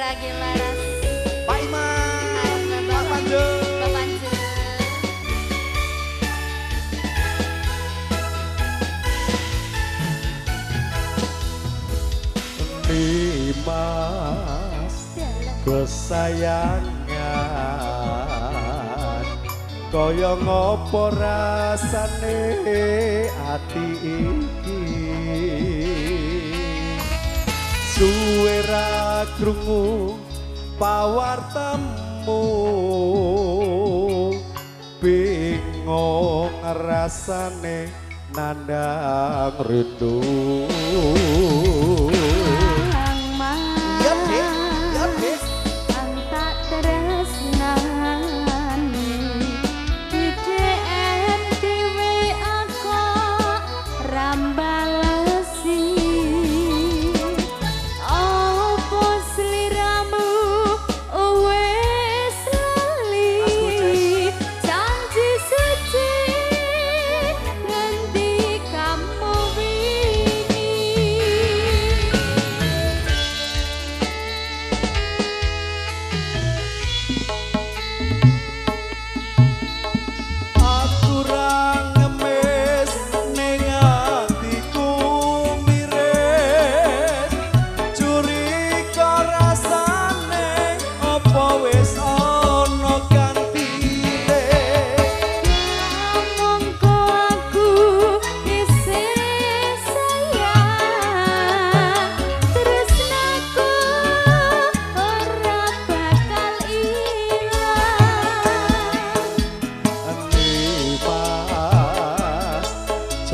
lagi laras. Pak Iman, Pak Pandu. Pak Pandu. Dimas kesayangan kaya ngopo rasane ati iki suwe ra krungu pawartamu bingung rasane nandang rindu.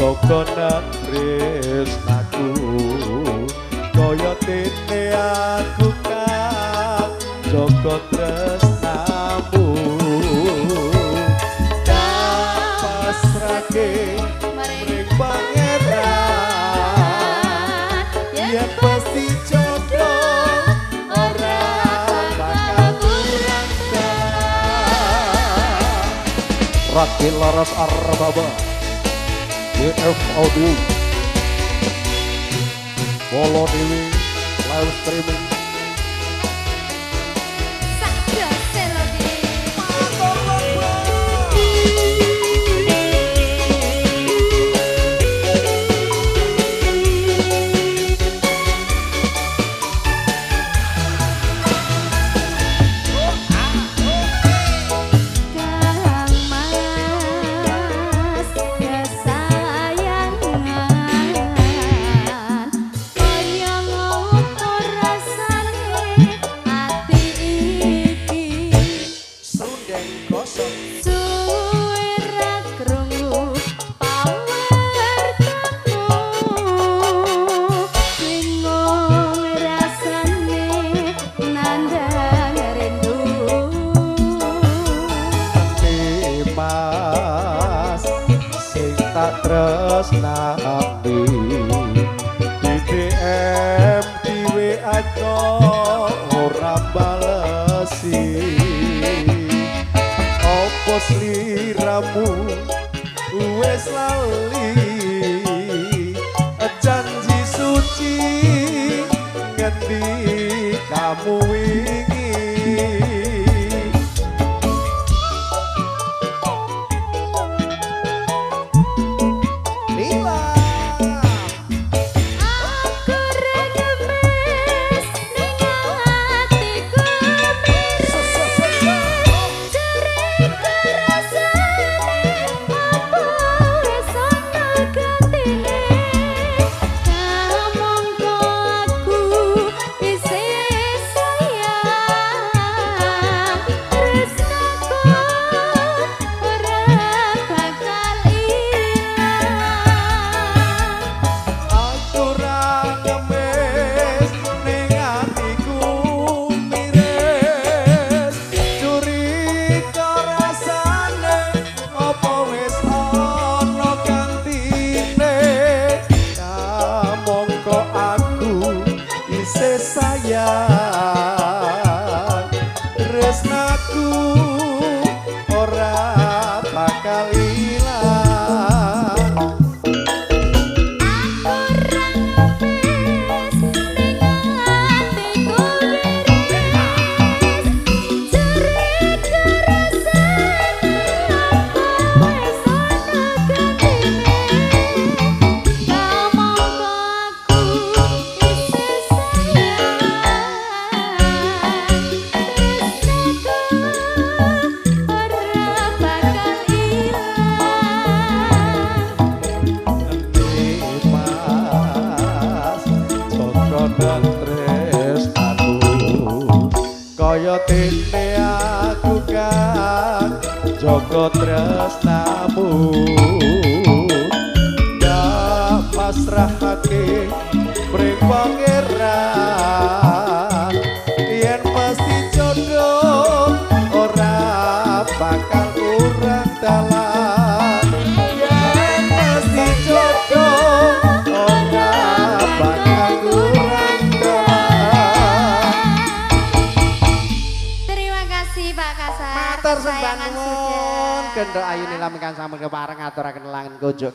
Joko tresnaku kaya dene aku kang Joko tresnamu pasrahke mring pangeran yen pasti jodoh ora bakal kurang Rakil Laras Arbaba DF Audio Polo Dewi live streaming tresnapi di DM di WA kok ora balesi opo sliramu wes lali janji suci ngendi kamu wingi tresnaku ora bakal ilang aku ra ngepes ning atiku tresnaku kaya dene aku kang jaga tresnamu dak pasrahake pring pangeran yen mesti jodoh ora bakal kurang dalan yen mesti jodoh ora bakal kurang dalan. Terima kasih Pak Kasar. Matur sembah nuwun gendok ayune lamekan sampun kepareng aturaken langen kunjuk.